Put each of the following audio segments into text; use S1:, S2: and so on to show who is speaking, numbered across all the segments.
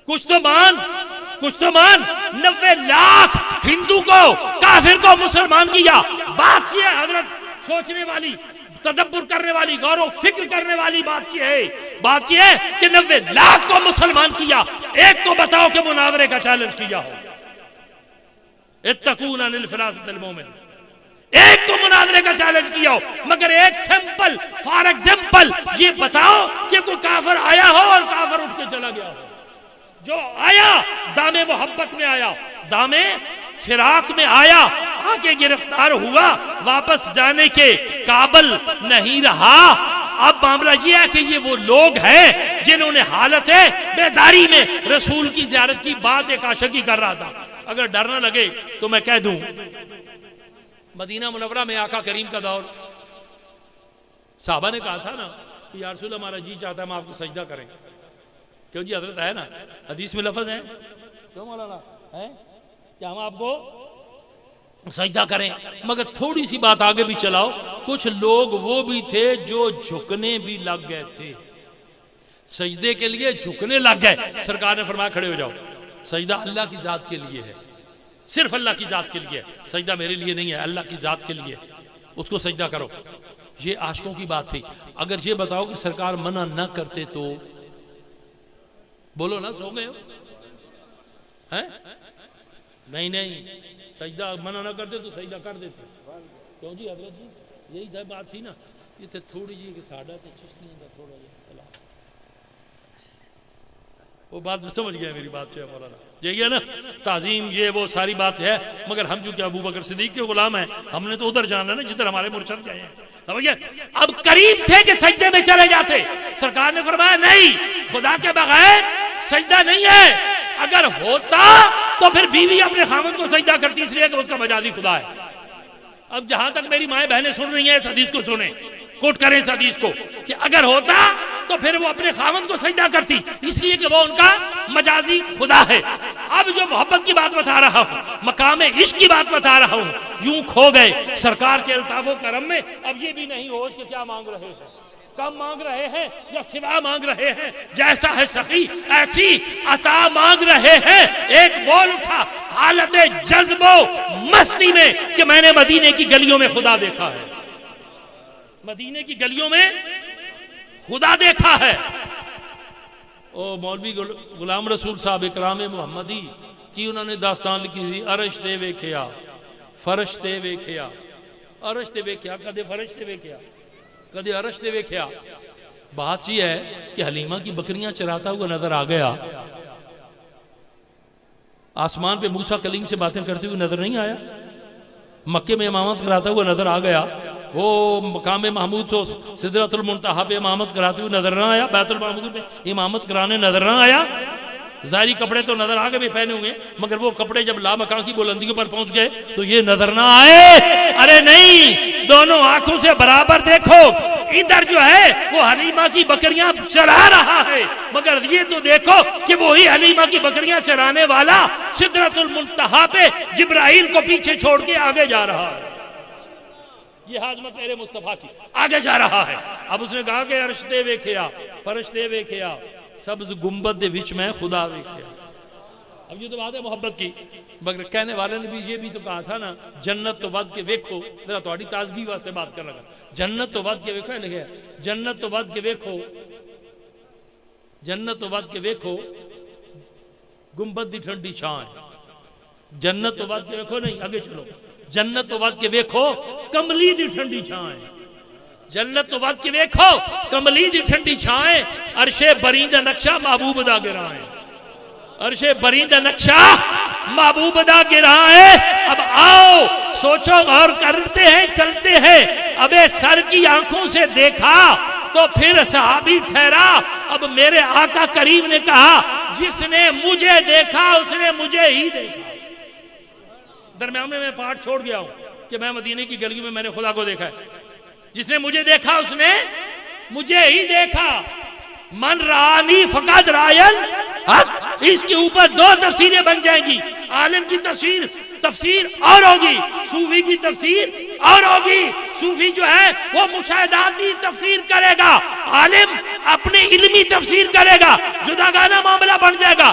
S1: کچھ تو مان 90 لاکھ ہندو کو کافر کو مسلمان کیا. بات یہ ہے حضرت, سوچنے والی, تدبر کرنے والی, غور و فکر کرنے والی بات یہ ہے کہ 90 لاکھ کو مسلمان کیا. ایک کو بتاؤ کہ مناظرے کا چیلنج کیا ہو. اتقون عن الفراست المومن, ایک کو مناظرے کا چیلنج کیا ہو. مگر ایک سمپل فار ایگزامپل یہ بتاؤ کہ کوئی کافر آیا ہو اور کافر اٹھ کے چلا گیا ہو. جو آیا دام محبت میں آیا, دام فراق میں آیا, آ کے گرفتار ہوا, واپس جانے کے قابل نہیں رہا. اب معاملہ یہ ہے کہ یہ وہ لوگ ہیں جنہوں نے حالت بیداری میں رسول کی زیارت کی بات ایک عاشقی کر رہا تھا. اگر ڈر نہ لگے تو میں کہہ دوں, مدینہ منورہ میں آقا کریم کا دور, صحابہ نے کہا تھا نا کہ یا رسول ہمارا جی چاہتا ہے ہم آپ کو سجدہ کریں. کیوں جی حضرت ہے نا, حدیث میں لفظ ہے, کیوں مولانا ہے کہ ہم آپ کو سجدہ کریں. مگر تھوڑی سی بات آگے بھی چلاؤ, کچھ لوگ وہ بھی تھے جو جھکنے بھی لگ گئے تھے, سجدے کے لیے جھکنے لگ گئے. سرکار نے فرمایا کھڑے ہو جاؤ, سجدہ اللہ کی ذات کے لیے ہے, صرف اللہ کی ذات کے لیے, سجدہ میرے لیے نہیں ہے, اللہ کی ذات کے لیے, اس کو سجدہ کرو. یہ عاشقوں کی بات تھی. اگر یہ بتاؤ کہ سرکار منع نہ کرتے تو بولو نا, سو گئے ہو؟ نہیں, سجدہ منع نہ کرتے تو سجدہ کر دیتے. کیوں جی حضرت جی, یہی بات تھی نا. یہ تو تھوڑی جی کہ ساڑھا تو چشتی ہے تھوڑا جی, وہ بات میں سمجھ گیا میری بات ہے مولانا, یہی ہے نا تعظیم, یہ وہ ساری بات ہے. مگر ہم جو کہ ابو بکر صدیق کے غلام ہیں, ہم نے تو ادھر جانا نا جدھر ہمارے مرشد گئے ہیں. سمجھے, اب قریب تھے کہ سجدے میں چلے جاتے. سرکار نے فرمایا نہیں, خدا کے بغیر سجدہ نہیں ہے. اگر ہوتا تو پھر بیوی اپنے خاوند کو سجدہ کرتی, اس لیے کہ اس کا مجازی خدا ہے. اب جہاں تک میری مائیں بہنیں سن رہی ہیں اس حدیث کو سنیں, کوٹ کریں اس حدیث کو, کہ اگر ہوتا تو پھر وہ اپنے خاوند کو سجدہ کرتی, اس لیے کہ وہ ان کا مجازی خدا ہے. اب جو محبت کی بات بتا رہا ہوں, مقام عشق کی بات بتا رہا ہوں, یوں کھو گئے سرکار کے الطاف و کرم میں. اب یہ بھی نہیں ہوش کہ کیا مانگ رہے ہیں, کم مانگ رہے ہیں یا سوا مانگ رہے ہیں, جیسا ہے سخی ایسی عطا مانگ رہے ہیں. ایک بول اٹھا حالت جذب و مستی میں کہ میں نے مدینے کی گلیوں میں خدا دیکھا ہے, مدینے کی گلیوں میں خدا دیکھا ہے. او مولوی غلام رسول صاحب اکرام محمدی کی انہوں نے داستان لکھی تھی, عرش تے ویکھیا فرش تے ویکھیا. عرش تے ویکھیا, کدے فرش تے ویکھیا, کدے عرش تے ویکھیا. بات یہ ہے کہ حلیمہ کی بکریاں چراتا ہوا نظر آ گیا, آسمان پہ موسیٰ کلیم سے باتیں کرتے ہوئے نظر نہیں آیا, مکے میں امامت کراتا ہوا نظر آ گیا, وہ مقام محمود سے سدرۃ المنتہا پہ امامت کراتے ہوئے نظر نہ آیا, بیت المحمود میں امامت کرانے نظر نہ آیا. ظاہری کپڑے تو نظر آگے بھی پہنے ہوئے, مگر وہ کپڑے جب لامکان کی بلندیوں پر پہنچ گئے تو یہ نظر نہ آئے. ارے نہیں, دونوں آنکھوں سے برابر دیکھو. ادھر جو ہے وہ حلیمہ کی بکریاں چرا رہا ہے, مگر یہ تو دیکھو کہ وہی حلیمہ کی بکریاں چرانے والا سدرۃ المنتہا پہ جبرائیل کو پیچھے چھوڑ کے آگے جا رہا ہے. یہ عظمت میرے مصطفیٰ کی, آگے جا رہا ہے. اب اس نے کہا کہ عرش تے ویکھیا فرش تے ویکھیا, سبز گنبد دے وچ میں خدا ویکھیا. اب یہ تو بات ہے محبت کی, مگر کہنے والے نے بھی یہ بھی تو کہا تھا نا, جنت تو ود کے ویکھو. ذرا تھوڑی تازگی واسطے بات کر رہا, جنت تو ود کے ویکھو, لکھے جنت تو ود کے ویکھو, جنت تو ود کے ویکھو گنبد دی ٹھنڈی چھاں ہے. جنت تو ود کے ویکھو, نہیں آگے چلو, جنت تو ود کے ویکھو کملی دی ٹھنڈی چھاں ہے. جنت تو ود کے ویکھو کملی دی ٹھنڈی چھاں ہے. عرش برین دا نقشہ محبوب دا گراں ہے, عرش برین دا نقشہ محبوب دا گراں ہے. اب آؤ سوچو غور کرتے ہیں چلتے ہیں. ابے سر کی آنکھوں سے دیکھا تو پھر صحابی ٹھہرا. اب میرے آقا کریم نے کہا جس نے مجھے دیکھا اس نے مجھے ہی دیکھا. درمیان میں پارٹ چھوڑ گیا ہوں کہ میں مدینے کی گلیوں میں نے خدا کو دیکھا ہے. جس نے مجھے دیکھا اس نے مجھے ہی دیکھا. من رانی فقط رائل حق. اس کے اوپر دو تفسیریں بن جائیں گی. عالم کی تفسیر اور ہوگی, صوفی کی تفسیر اور ہوگی. صوفی جو ہے وہ مشاہداتی تفسیر کرے گا, عالم اپنی علمی تفسیر کرے گا. جداگانہ معاملہ بن جائے گا.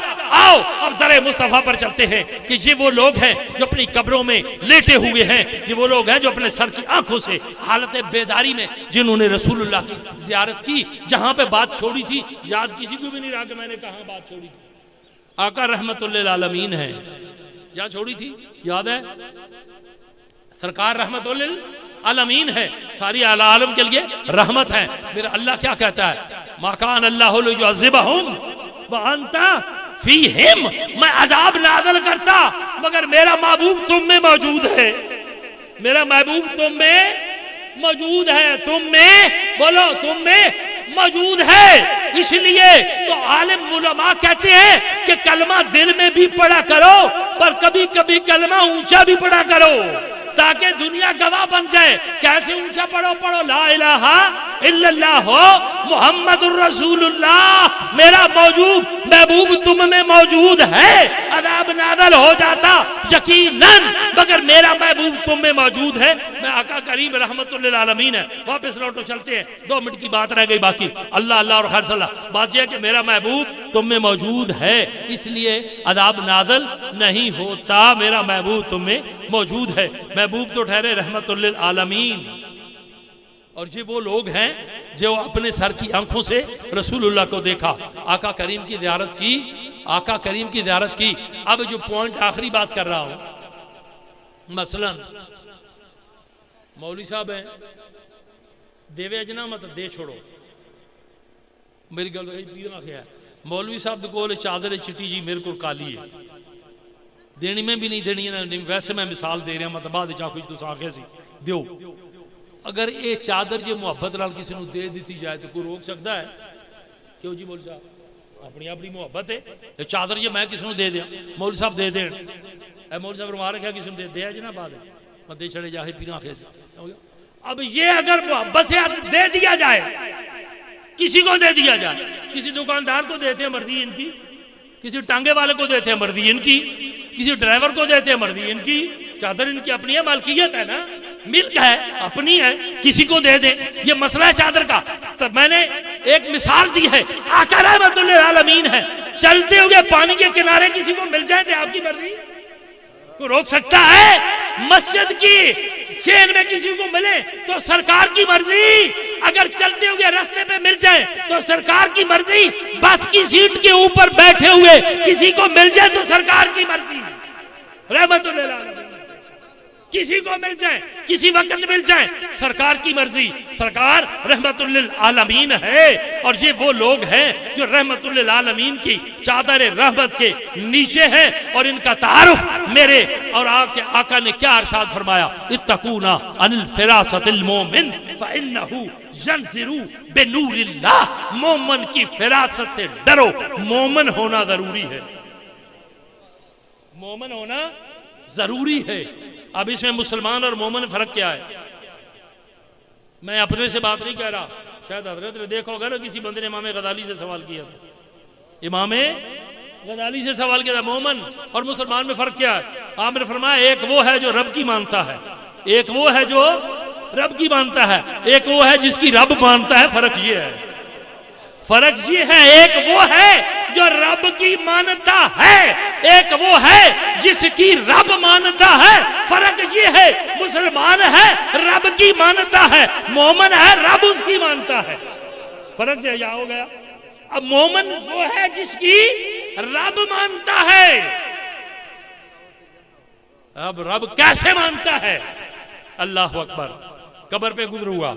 S1: آؤ اب در مصطفیٰ پر چلتے ہیں کہ یہ وہ لوگ ہیں جو اپنی قبروں میں لیٹے ہوئے ہیں، یہ وہ لوگ ہیں جو اپنے سر کی آنکھوں سے حالت بیداری میں جنہوں نے رسول اللہ کی زیارت کی۔ جہاں پہ بات چھوڑی تھی یاد کسی کو بھی نہیں رہا کہ میں نے کہاں بات چھوڑی تھی؟ آقا رحمت للعالمین ہے، جہاں چھوڑی تھی یاد ہے؟ سرکار رحمت للعالمین ہے، ساری عالم کے لیے رحمت ہے۔ میرا اللہ کیا کہتا ہے؟ ما کان اللہ لیعذبہم وانت فیہم، میں عذاب نازل کرتا مگر میرا محبوب تم میں موجود ہے، میرا محبوب تم میں موجود ہے، تم میں بولو تم میں موجود ہے۔ اس لیے تو عالم علماء کہتے ہیں کہ کلمہ دل میں بھی پڑھا کرو پر کبھی کبھی کلمہ اونچا بھی پڑھا کرو تاکہ دنیا گواہ بن جائے۔ کیسے اونچا پڑھو لا الہ الا اللہ ہو محمد الرسول اللہ، میرا موجود محبوب تم میں موجود ہے، عذاب نازل ہو جاتا یقیناً مگر میرا محبوب تم میں موجود ہے۔ میں آقا کریم رحمت للعالمین ہے۔ واپس لوٹو چلتے ہیں، 2 منٹ کی بات رہ گئی باقی۔ اللہ اللہ اور خیر صلی اللہ، بات یہ ہے کہ میرا محبوب تم میں موجود ہے اس لیے عذاب نازل نہیں ہوتا، میرا محبوب تم میں موجود ہے۔ محبوب تو ٹھہرے رحمت للعالمین، اور یہ وہ لوگ ہیں جو اپنے سر کی آنکھوں سے رسول اللہ کو دیکھا، آقا کریم کی زیارت کی، آقا کریم کی زیارت کی۔ اب جو پوائنٹ آخری بات کر رہا ہوں، مثلا مولوی صاحب ہیں دیوے اجنا مت دے چھوڑو، میری گل پیرا کیا ہے، مولوی صاحب تو کول چادر چٹی جی میرے کو کالی ہے، دینی میں بھی نہیں دینی ہے، ویسے میں مثال دے رہا مت بعد چاہ کچھ تو آنکھیں سی دیو۔ اگر یہ چادر جی محبت نال کسی نو دے دیتی جائے تو کوئی روک سکتا ہے؟ کیوں جی مولوی صاحب، اپنی اپنی محبت ہے، یہ چادر جی میں کسی نو دے دیا، مولوی صاحب دے دین، اے مولوی صاحب روما رکھا کسی نو دے دیا جی نا بعد میں دے چھڑے جاہے پینا آنکھیں سی۔ اب یہ اگر محبت سے دے دیا جائے، کسی کو دے دیا جائے، کسی دکاندار کو دیتے ہیں مرضی ان کی، کسی ٹانگے والے کو دیتے ہیں مرضی ان کی، کسی ڈرائیور کو دیتے ہیں مرضی ان کی، چادر ان کی اپنی ہے، مالکیت ہے نا، ملک ہے، اپنی ہے، کسی کو دے دیں، یہ مسئلہ ہے چادر کا۔ تو میں نے ایک مثال دی ہے، آقا رحمت للعالمین ہے، چلتے ہوئے پانی کے کنارے کسی کو مل جائے تو آپ کی مرضی کو روک سکتا ہے؟ مسجد کی شین میں کسی کو ملے تو سرکار کی مرضی، اگر چلتے ہوئے راستے پہ مل جائے تو سرکار کی مرضی، بس کی سیٹ کے اوپر بیٹھے ہوئے کسی کو مل جائے تو سرکار کی مرضی، رحمت للعالمین، کسی کو مل جائے کسی وقت مل جائے سرکار کی مرضی، سرکار رحمت للعالمین ہے۔ اور یہ وہ لوگ ہیں جو رحمت للعالمین کی چادر رحمت کے نیچے ہیں، اور ان کا تعارف میرے اور آپ کے آقا نے کیا ارشاد فرمایا؟ اتقونا عن الفراست المومن فإنه ينظر بنور اللہ، مومن کی فراست سے ڈرو، مومن ہونا ضروری ہے، مومن ہونا ضروری ہے۔ اب اس میں مسلمان اور مومن فرق کیا ہے؟ میں اپنے سے بات نہیں کہہ رہا، شاید حضرت نے دیکھا ہوگا نا کسی بندے نے امام غزالی سے سوال کیا تھا، امام غزالی سے سوال کیا تھا مومن اور مسلمان میں فرق کیا ہے؟ آپ نے فرمایا ایک وہ ہے جو رب کی مانتا ہے، ایک وہ ہے جو رب کی مانتا ہے، ایک وہ ہے جس کی رب مانتا ہے۔ فرق یہ ہے، فرق یہ ہے، ایک وہ ہے جو رب کی مانتا ہے، ایک وہ ہے جس کی رب مانتا ہے۔ فرق یہ ہے، مسلمان ہے رب کی مانتا ہے، مومن ہے رب اس کی مانتا ہے۔ فرق جو ہے ہو گیا۔ اب مومن وہ ہے جس کی رب مانتا ہے، اب رب کیسے مانتا ہے؟ اللہ اکبر، قبر پہ گزر ہوا،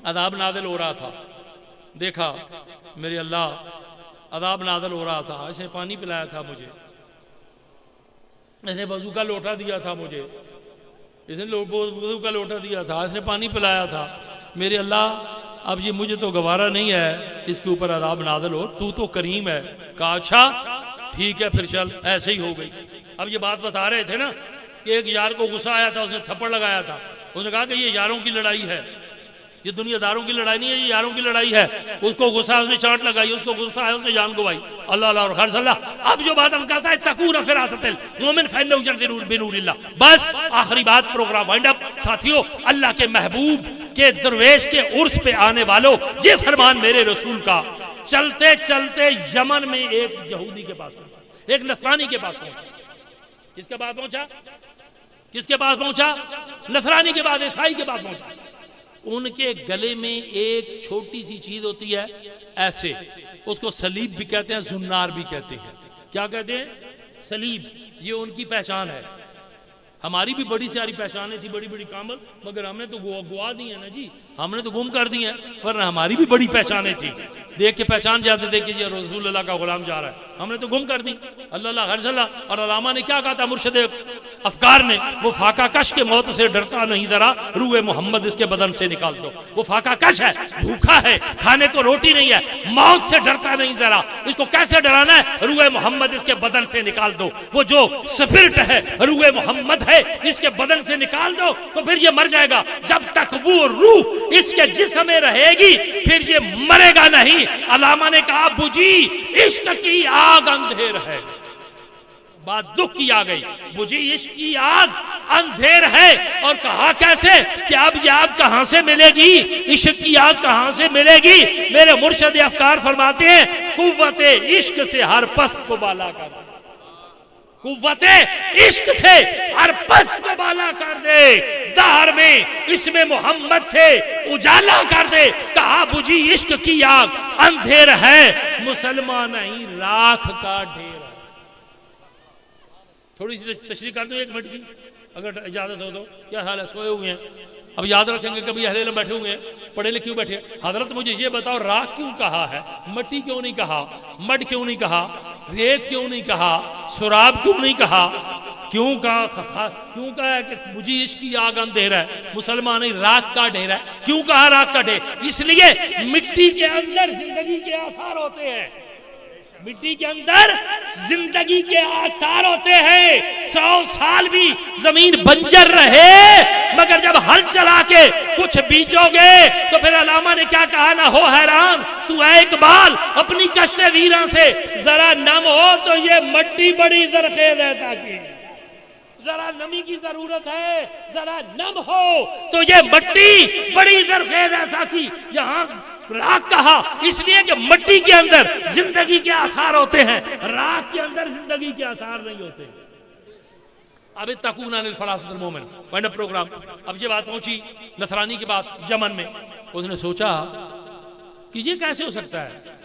S1: عذاب نازل ہو رہا تھا، دیکھا میرے اللہ عذاب نازل ہو رہا تھا، اس نے پانی پلایا تھا مجھے، اس نے وضو کا لوٹا دیا تھا مجھے، اس نے وضو کا لوٹا دیا تھا، اس نے پانی پلایا تھا، میرے اللہ اب یہ مجھے تو گوارا نہیں ہے اس کے اوپر عذاب نازل ہو، تو کریم ہے۔ کہا اچھا ٹھیک ہے پھر چل، ایسے ہی ہو گئی۔ اب یہ بات بتا رہے تھے نا کہ ایک یار کو غصہ آیا تھا، اس نے تھپڑ لگایا تھا، اس نے کہا کہ یہ یاروں کی لڑائی ہے، یہ دنیا داروں کی لڑائی نہیں ہے، یہ یاروں کی لڑائی ہے۔ اس کو غصہ، اس نے چاٹ لگائی، اس کو غصہ ہے، اس نے جان گوائی۔ اللہ اللہ اور خیر صلی اللہ۔ اب جو بات کہتا ہے تکون فراست المومن فإنه ينظر بنور اللہ، بس آخری بات، پروگرام وائنڈ اپ۔ ساتھیو، اللہ کے محبوب کے درویش کے عرس پہ آنے والوں، یہ فرمان میرے رسول کا چلتے چلتے یمن میں ایک یہودی کے پاس پہنچا, ایک نصرانی کے پاس پہنچا. کس کے پاس پہنچا؟ کس کے پاس پہنچا؟ نصرانی کے بعد عیسائی کے پاس پہنچا. ان کے گلے میں ایک چھوٹی سی چیز ہوتی ہے ایسے, اس کو صلیب بھی کہتے ہیں, زنار بھی کہتے ہیں. کیا کہتے ہیں؟ صلیب. یہ ان کی پہچان ہے. ہماری بھی بڑی ساری پہچانیں تھی, بڑی بڑی کامل, مگر ہم نے تو گوا دی ہیں نا جی, ہم نے تو گم کر دی ہیں. ورنہ ہماری بھی بڑی پہچانیں تھی, دیکھ کے پہچان جاتے تھے کہ یہ رسول اللہ کا غلام جا رہا ہے, ہم نے تو گم کر دی. اللہ حرض اللہ. اور علامہ نے کیا کہا تھا مرشد افکار نے, وہ فاقہ کش کے موت سے ڈرتا نہیں ذرا, روح محمد اس کے بدن سے نکال دو. وہ فاقہ کش ہے, بھوکا ہے, کھانے کو روٹی نہیں ہے, موت سے ڈرتا نہیں ذرا, اس کو کیسے ڈرانا ہے؟ روح محمد اس کے بدن سے نکال دو. وہ جو سپرٹ ہے, روح محمد ہے, اس کے بدن سے نکال دو تو پھر یہ مر جائے گا. جب تک وہ روح اس کے جسم میں رہے گی پھر یہ مرے گا نہیں. علامہ نے کہا بجھی عشق کی آگ اندھیر ہے. بات دکھ کی آ گئی, بجھی عشق کی آگ اندھیر ہے. اور کہا کیسے کہ اب یہ آگ کہاں سے ملے گی, عشق کی آگ کہاں سے ملے گی؟ میرے مرشد افکار فرماتے ہیں قوت عشق سے ہر پست کو بالا کر دے. قوت عشق سے ہر پست کو بالا کر دے, دہر میں اس میں محمد سے اجالا کر دے. کہا بجھی عشق کی آگ اندھیر ہے, مسلمان نہیں راکھ کا ڈھیر. تھوڑی سی تشریح کر دوں 1 منٹ کی اگر اجازت ہو تو. کیا حال ہے؟ سوئے ہوئے ہیں. اب یاد رکھیں گے کبھی اہل علم بیٹھے ہوئے ہیں, پڑھے لکھے بیٹھے. حضرت مجھے یہ بتاؤ راکھ کیوں کہا ہے, مٹی کیوں نہیں کہا, مڈ کیوں نہیں کہا, ریت کیوں نہیں کہا, سراب کیوں نہیں کہا, کیوں کہا کہ بجھی عشق کی آگ اندھیر ہے, مسلمان نہیں راکھ کا ڈھیر ہے. کیوں کہا راکھ کا ڈھیر؟ اس لیے مٹی کے اندر زندگی کے آثار ہوتے ہیں, مٹی کے اندر زندگی کے آثار ہوتے ہیں. 100 سال بھی زمین بنجر رہے مگر جب ہل چلا کے کچھ بیچو گے تو پھر علامہ نے کیا کہا, نہ ہو حیران تو اے اقبال اپنی کشت ویراں سے ذرا نم ہو تو یہ مٹی بڑی زرخیز ہے, تاکہ ذرا نمی کی ضرورت ہے, ذرا نم ہو تو یہ مٹی بڑی زرخیز ہے. ساکی یہاں راکھ کہا اس لیے کہ مٹی کے اندر زندگی کے آثار ہوتے ہیں, راکھ کے اندر زندگی کے آثار نہیں ہوتے. اب اتقون عن الفراست المومن وائنڈ اپ پروگرام. اب یہ بات پہنچی نصرانی کے بعد یمن میں. اس نے سوچا کہ یہ کیسے ہو سکتا ہے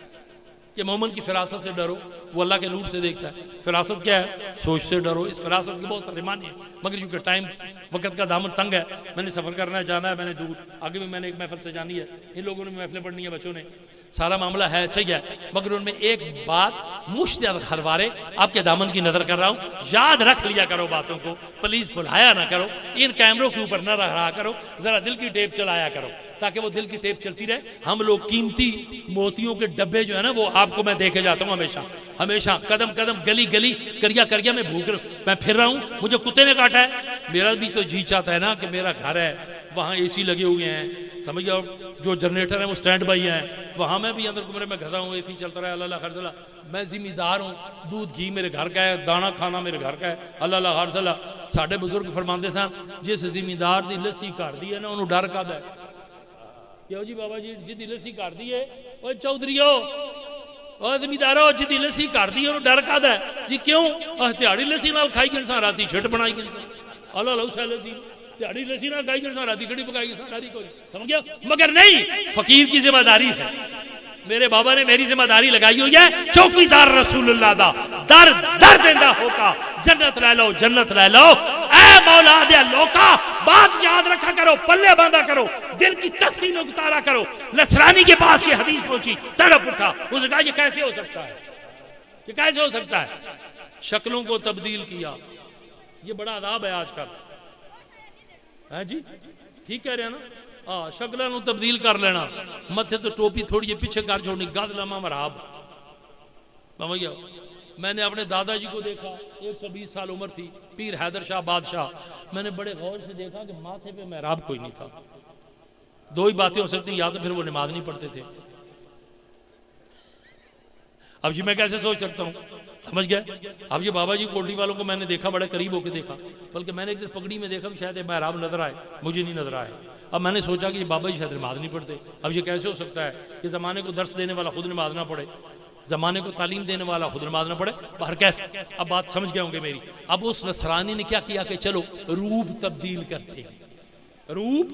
S1: کہ مومن کی فراست سے ڈرو, وہ اللہ کے نور سے دیکھتا ہے. فراست کیا ہے؟ سوچ سے ڈرو. اس فراست کے بہت سارے معنی ہیں مگر کیونکہ ٹائم وقت کا دامن تنگ ہے, میں نے سفر کرنا ہے, جانا ہے, میں نے دور آگے بھی میں نے ایک محفل سے جانی ہے, ان لوگوں نے محفلیں پڑھنی ہے, بچوں نے, سارا معاملہ ہے صحیح ہے, مگر ان میں ایک بات مشتعل خلوارے آپ کے دامن کی نظر کر رہا ہوں, یاد رکھ لیا کرو باتوں کو, پلیز بھلایا نہ کرو, ان کیمروں کے اوپر نہ رہا کرو, ذرا دل کی ٹیپ چلایا کرو تاکہ وہ دل کی ٹیپ چلتی رہے. ہم لوگ قیمتی موتیوں کے ڈبے جو ہے نا وہ آپ کو میں دیکھے جاتا ہوں ہمیشہ قدم قدم گلی گلی کریا میں میں پھر رہا ہوں. مجھے کتے نے کاٹا ہے, میرا بھی تو جی چاہتا ہے نا کہ میرا گھر ہے, وہاں اے سی لگے ہوئے ہیں, سمجھ گیا, جو جنریٹر ہیں وہ سٹینڈ بائی ہیں, وہاں میں بھی اندر کمرے میں گھدا ہوں, اے سی چلتا رہا ہے, اللہ خرچ اللہ. میں ذمہ دار ہوں, دودھ گھی میرے گھر کا ہے, دانا کھانا میرے گھر کا ہے, اللہ خرچ اللہ. ساڈے بزرگ فرماندے تھا جس ذمہ دار دی لسی کر دی ہے نا انہوں ڈر کد ہے. کیوں جی بابا جی جی لسی کر دی ہے, اوے چودھریو اور زمیندارو جی لسی کر دی انہوں ڈر کد ہے جی. کیوں؟ تہاڑی لسی نال کھائی گنساں راتی چھٹ بنائی گنساں, اللہ لو سہ لسی تہاڑی لسی نال کھائی گنساں راتی گڑی پکائی گنساں, ڈاری کوئی سمجھ گیا. مگر نہیں, فقیر کی ذمہ داری ہے. میرے بابا نے میری ذمہ داری لگائی ہوئی ہے, چوکی دار رسول اللہ دا در در دیندہ ہوگا, جنت لے لو جنت لے لو. اے مولا دے لوکا بات یاد رکھا کرو, پلے باندھا کرو, دل کی تختی میں اتارا کرو. نصرانی کے پاس یہ حدیث پہنچی, تڑپ اٹھا, اس نے کہا یہ کیسے ہو سکتا ہے, یہ کیسے ہو سکتا ہے؟ شکلوں کو تبدیل کیا, یہ بڑا عذاب ہے آج کل. ہے جی ٹھیک کہہ رہے ہیں نا, شکلوں کو تبدیل کر لینا, متھے تو ٹوپی تھوڑی پیچھے کر چھوڑنی, گد لما مراب. میں نے اپنے دادا جی کو دیکھا, 120 سال عمر تھی, پیر حیدر شاہ بادشاہ. میں نے بڑے غور سے دیکھا کہ ماتھے پہ محراب کوئی نہیں تھا. 2 ہی باتیں ہو سکتی ہیں, یا تو پھر وہ نماز نہیں پڑھتے تھے. اب جی میں کیسے سوچ سکتا ہوں, سمجھ گئے. اب یہ بابا جی کوٹلی والوں کو میں نے دیکھا, بڑے قریب ہو کے دیکھا, بلکہ میں نے ایک دن پگڑی میں دیکھا شاید محراب نظر آئے, مجھے نہیں نظر آئے. اب میں نے سوچا کہ یہ بابا جی شاید نماز نہیں پڑھتے. اب یہ کیسے ہو سکتا ہے کہ زمانے کو درس دینے والا خود نماز نہ پڑھے, زمانے کو تعلیم دینے والا خود نماز نہ پڑھے. باہر کیسے, اب بات سمجھ گئے ہوں گے میری. اب اس نصرانی نے کیا کیا کہ چلو روپ تبدیل کرتے ہیں, روپ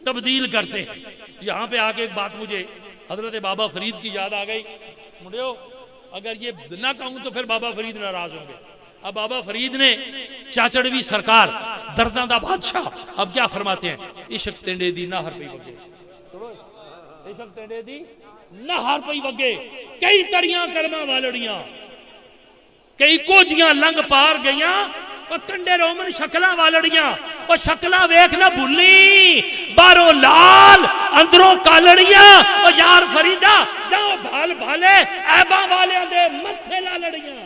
S1: تبدیل کرتے ہیں. یہاں پہ آ کے ایک بات مجھے حضرت بابا فرید کی یاد آ گئی. مجھے اگر یہ نہ کہوں تو پھر بابا فرید ناراض ہوں گے. اب بابا فرید نے چاچڑوی سرکار درداں دا بادشاہ اب کیا فرماتے ہیں, عشق تینڈے دی نہ ہر پئی وگے, عشق تینڈے دی نہ ہر پئی وگے, کئی تریاں کرماں والڑیاں, کئی کوجیاں لنگ پار گئیاں, اور کنڈے رومن شکلاں والڑیاں, اور شکلاں ویکھ نہ بھلی, باہروں لال اندروں کالڑیاں, اور یار فریدہ جاؤ بھال بھالے عیباں والیاں دے متھے لالڑیاں.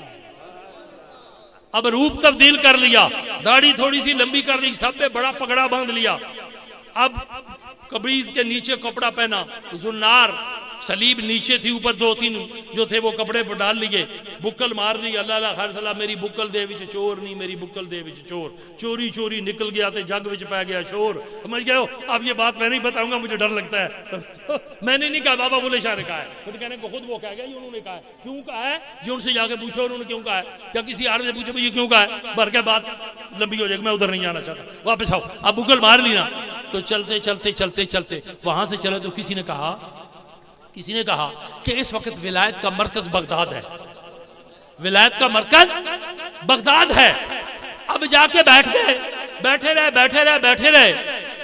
S1: اب روپ تبدیل کر لیا, داڑھی تھوڑی سی لمبی کر لی, سب پہ بڑا پگڑا باندھ لیا. اب قبریز کے نیچے کپڑا پہنا, زنار سلیب نیچے تھی, اوپر دو تین جو تھے وہ کپڑے پر ڈال لیے, بکل مار لی, اللہ اللہ خیر صلاح میری بکل دے وچ چور نہیں, میری بکل دے وچ چور, چوری چوری نکل گیا تے جگ وچ پہ گیا شور. سمجھ گئے ہو؟ اب یہ بات میں نہیں بتاؤں گا, مجھے ڈر لگتا ہے. میں نے نہیں کہا, بابا بولے شاہ نے کہا ہے, خود کہنے کو خود وہ کہہ گیا, یہ انہوں نے کہا ہے. کیوں کہا ہے جی ان سے جا کے پوچھو انہوں نے کیوں کہا ہے, یا کسی عارف سے پوچھو یہ کیوں کہا ہے, بھر کے بات لمبی ہو جائے گی, میں ادھر نہیں جانا چاہتا, واپس آؤ. اب بکل مار لی نا, تو چلتے چلتے چلتے چلتے وہاں سے چلے تو کسی نے کہا کہ اس وقت ولایت کا مرکز بغداد ہے, ولایت کا مرکز بغداد ہے. اب جا کے بیٹھ گئے, بیٹھے رہے,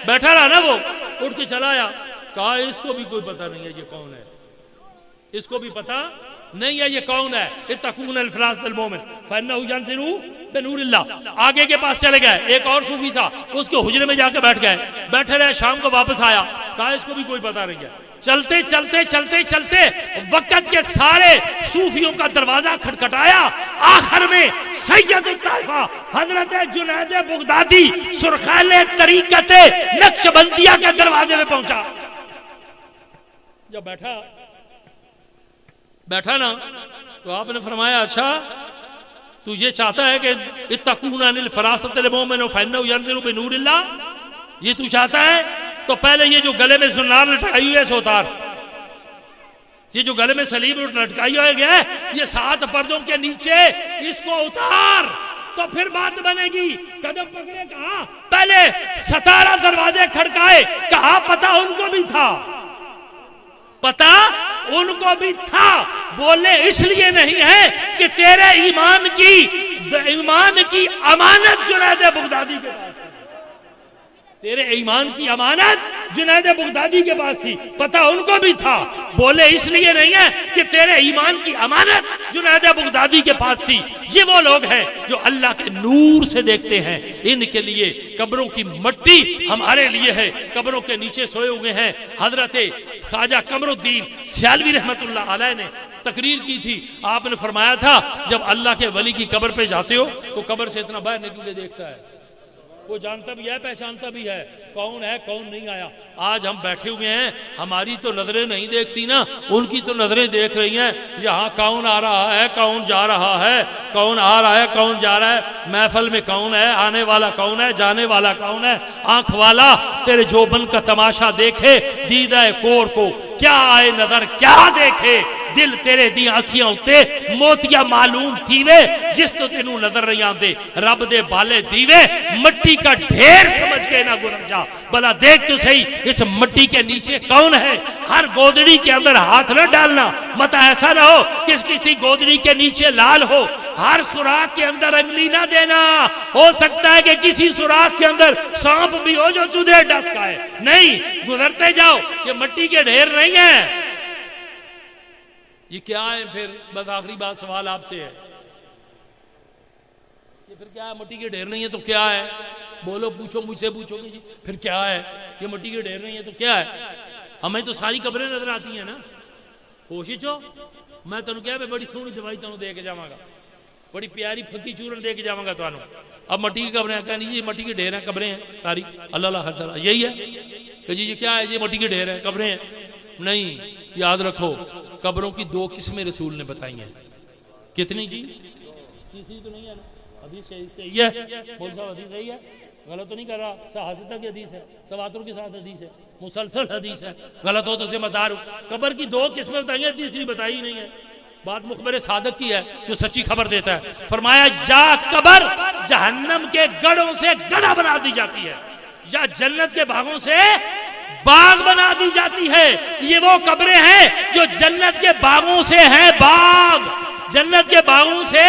S1: بیٹھا رہا نا وہ, اٹھ کے چلا آیا. کہا اس کو بھی کوئی پتہ نہیں ہے یہ کون ہے, اس کو بھی پتہ نہیں ہے یہ کون ہے. اتقون الفراس المومن فانہ ینظر بنور اللہ. آگے کے پاس چلے گئے, ایک اور صوفی تھا, اس کے حجرے میں جا کے بیٹھ گئے, بیٹھے رہے, شام کو واپس آیا. کہا اس کو بھی کوئی پتہ نہیں ہے. چلتے چلتے چلتے چلتے وقت کے سارے صوفیوں کا دروازہ کھٹکھٹایا. آخر میں سید الطائفہ حضرت جنید بغدادی سرخیل طریقت نقشبندیہ کے دروازے میں پہنچا. جب بیٹھا نا تو آپ نے فرمایا اچھا تو یہ چاہتا ہے کہ اتقون عن الفراست المؤمن فانہ ینظر بنور اللہ, یہ تو چاہتا ہے تو پہلے یہ جو گلے میں زنار لٹکائی ہوئی ہے اسے اتار, یہ جو گلے میں سلیب لٹکائی ہوئی ہے یہ 7 پردوں کے نیچے اس کو اتار, تو پھر بات بنے گی. قدم پکڑے, کہا پہلے 17 دروازے کھڑکائے, کہا پتہ ان کو بھی تھا, پتہ ان کو بھی تھا. بولے اس لیے نہیں ہے کہ تیرے ایمان کی امانت جنید بغدادی کے پاس, تیرے ایمان کی امانت جنید بغدادی کے پاس تھی, پتہ ان کو بھی تھا. بولے اس لیے نہیں ہے کہ تیرے ایمان کی امانت جنید بغدادی کے پاس تھی. یہ وہ لوگ ہیں جو اللہ کے نور سے دیکھتے ہیں. ان کے لیے قبروں کی مٹی ہمارے لیے ہے, قبروں کے نیچے سوئے ہوئے ہیں. حضرت خواجہ قمر الدین سیالوی رحمت اللہ علیہ نے تقریر کی تھی. آپ نے فرمایا تھا جب اللہ کے ولی کی قبر پہ جاتے ہو تو قبر سے اتنا باہر نکل کے دیکھتا ہے, وہ جانتا بھی ہے, پہچانتا بھی ہے کون ہے کون نہیں آیا. آج ہم بیٹھے ہوئے ہیں, ہماری تو نظریں نہیں دیکھتی نا, ان کی تو نظریں دیکھ رہی ہیں. یہاں کون آ رہا ہے, کون جا رہا ہے, کون آ رہا ہے, کون جا رہا ہے, محفل میں کون ہے, آنے والا کون ہے, جانے والا کون ہے. آنکھ والا تیرے جوبن کا تماشا دیکھے, دیدہ کور کو کیا آئے نظر کیا دیکھے, دل تیرے دی آنکھیاں ہوتے موتیا معلوم تھیوے, جس تو تینوں نظر نہیں آندے, رب دے بالے دیوے, مٹی کا ڈھیر سمجھ کے نہ گزر جا. بلا دیکھ تو صحیح اس مٹی کے نیچے کون ہے. ہر گودڑی کے اندر ہاتھ نہ ڈالنا, مت ایسا نہ ہو کہ کسی گودڑی کے نیچے لال ہو. ہر سوراخ کے اندر انگلی نہ دینا, ہو سکتا ہے کہ کسی سوراخ کے اندر سانپ بھی ہو جو چودھے ڈس کھائے. نہیں, گزرتے جاؤ, یہ مٹی کے ڈھیر نہیں ہے. یہ کیا ہے پھر؟ بس آخری بات سوال آپ سے ہے, یہ پھر کیا ہے؟ مٹی کے ڈھیر نہیں ہے تو کیا ہے؟ بولو, پوچھو, مجھ سے پوچھو گے جی پھر کیا ہے؟ یہ مٹی کے ڈھیر نہیں ہے تو کیا ہے؟ ہمیں تو ساری قبریں نظر آتی ہیں نا. کوشش ہو, میں تنوں کیا ہے بڑی سونی دوائی تنوں دے کے جاواں گا, بڑی پیاری پھکی چورن دے کے جاواں گا تانوں. اب مٹی کی قبریں کہنی جی مٹی کے ڈھیر ہیں, قبریں ہیں ساری, اللہ اللہ ہر سال یہی ہے کہ جی یہ کیا ہے؟ یہ مٹی کے ڈھیر ہیں, قبریں ہیں. نہیں, یاد رکھو قبروں کی 2 قسمیں رسول نے بتائی ہیں. کتنی جی؟ تیسری تو نہیں ہے نا, حدیث صحیح ہے, بول صاحب حدیث صحیح ہے. غلط تو نہیں کر رہا، صحاحہ کی حدیث ہے، تواتر کے ساتھ حدیث ہے، مسلسل حدیث ہے، غلط ہو تو ذمہ دار ہوں۔ قبر کی 2 قسمیں بتائیں گے، تیسری بتائی ہی نہیں ہے۔ بات مخبر صادق کی ہے جو سچی خبر دیتا ہے، فرمایا یا قبر جہنم کے گڑھوں سے گڑھا بنا دی جاتی ہے، یا جنت کے باغوں سے باغ بنا دی جاتی ہے۔ یہ وہ قبریں ہیں جو جنت کے باغوں سے ہیں باغ، جنت کے باغوں سے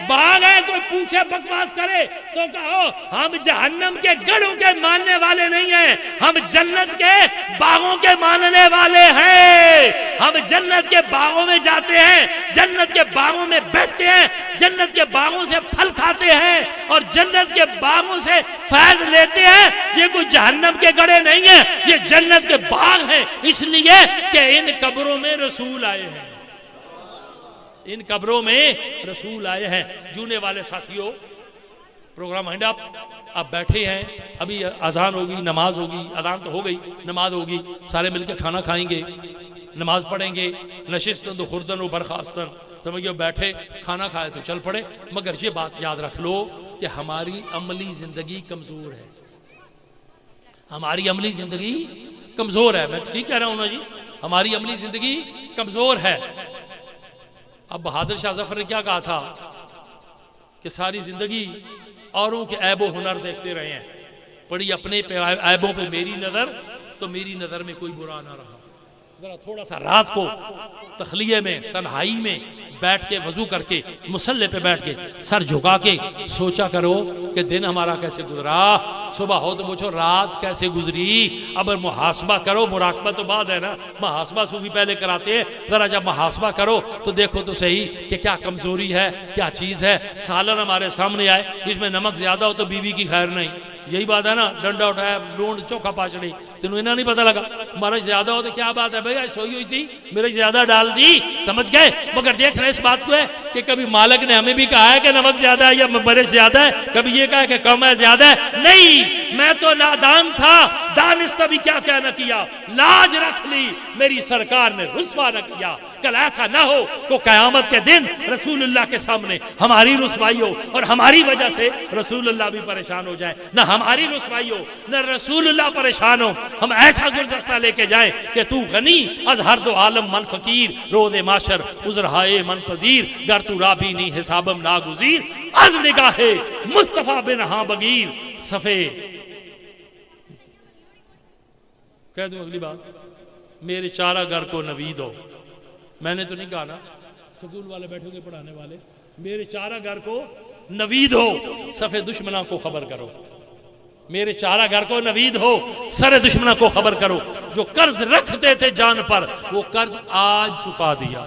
S1: باغ ہے۔ کوئی پوچھے بکواس کرے تو کہو ہم جہنم کے گڑھوں کے ماننے والے نہیں ہیں، ہم جنت کے باغوں کے ماننے والے ہیں۔ ہم جنت کے باغوں میں جاتے ہیں، جنت کے باغوں میں بیٹھتے ہیں، جنت کے باغوں سے پھل کھاتے ہیں اور جنت کے باغوں سے فیض لیتے ہیں۔ یہ کوئی جہنم کے گڑھے نہیں ہیں، یہ جنت کے باغ ہیں، اس لیے کہ ان قبروں میں رسول آئے ہیں، ان قبروں میں رسول آئے ہیں۔ جونے والے ساتھیوں، پروگرام ہینڈ آپ بیٹھے ہیں، ابھی اذان ہوگی، نماز ہوگی، اذان تو ہو گئی، نماز ہوگی، سارے مل کے کھانا کھائیں گے، نماز پڑھیں گے، نشستن و خردن و برخاستن، سمجھو بیٹھے کھانا کھائے تو چل پڑے، مگر یہ بات یاد رکھ لو کہ ہماری عملی زندگی کمزور ہے، ہماری عملی زندگی کمزور ہے۔ میں ٹھیک کہہ رہا ہوں نا جی، ہماری عملی زندگی کمزور ہے۔ اب بہادر شاہ ظفر نے کیا کہا تھا کہ ساری زندگی اوروں کے عیب و ہنر دیکھتے رہے ہیں، پڑی اپنے عیبوں پہ میری نظر تو میری نظر میں کوئی برا نہ رہا۔ ذرا تھوڑا سا رات کو تخلیے میں، تنہائی میں بیٹھ کے وضو کر کے مصلی پہ بیٹھ کے سر جھکا کے سوچا کرو کہ دن ہمارا کیسے گزرا، صبح ہو تو پوچھو رات کیسے گزری۔ اب محاسبہ کرو، مراقبہ تو بعد ہے نا، محاسبہ صوفی پہلے کراتے ہیں۔ ذرا جب محاسبہ کرو تو دیکھو تو صحیح کہ کیا کمزوری ہے، کیا چیز ہے۔ سالن ہمارے سامنے آئے، اس میں نمک زیادہ ہو تو بیوی کی خیر نہیں، یہی بات ہے نا۔ ڈنڈا اٹھایا، لونڈ چوکھا پاچڑی، تینوں انہیں نہیں پتہ لگا۔ مرچ زیادہ ہو تو کیا بات ہے بھائی، سوئی ہوئی تھی مرچ زیادہ ڈال دی، سمجھ گئے۔ مگر دیکھ رہے اس بات کو ہے کہ کبھی مالک نے ہمیں بھی کہا ہے کہ نمک زیادہ ہے یا مرچ زیادہ ہے، کبھی یہ کہا کہ کم ہے زیادہ ہے، نہیں۔ میں تو نادان تھا، دانستہ بھی کیا کہنا کیا، لاج رکھ لی، میری سرکار نے رسوا نہ کیا۔ کل ایسا نہ ہو کہ قیامت کے دن رسول اللہ کے سامنے ہماری رسوائی ہو اور ہماری وجہ سے رسول اللہ بھی پریشان ہو جائے، نہ ہماری رسوائی ہو نہ رسول اللہ پریشان ہو۔ ہم ایسا گلدستہ لے کے جائیں کہ تو غنی از ہر دو عالم من فقیر، روز معاشر عذرہائے من پذیر، گر تو رابی نی حسابم ناگزیر، از نگاہ مصطفیٰ بن ہاں بگیر صفے۔ کہہ دوں اگلی بات، میرے چارہ گر کو نوید ہو۔ میں نے تو نہیں کہا نا، سکول والے بیٹھو گے پڑھانے والے، میرے چارہ گر کو نوید ہو، صفے دشمنوں کو خبر کرو۔ میرے چارہ گر کو نوید ہو، سر دشمنوں کو خبر کرو۔ جو قرض رکھتے تھے جان پر وہ قرض آج چکا دیا۔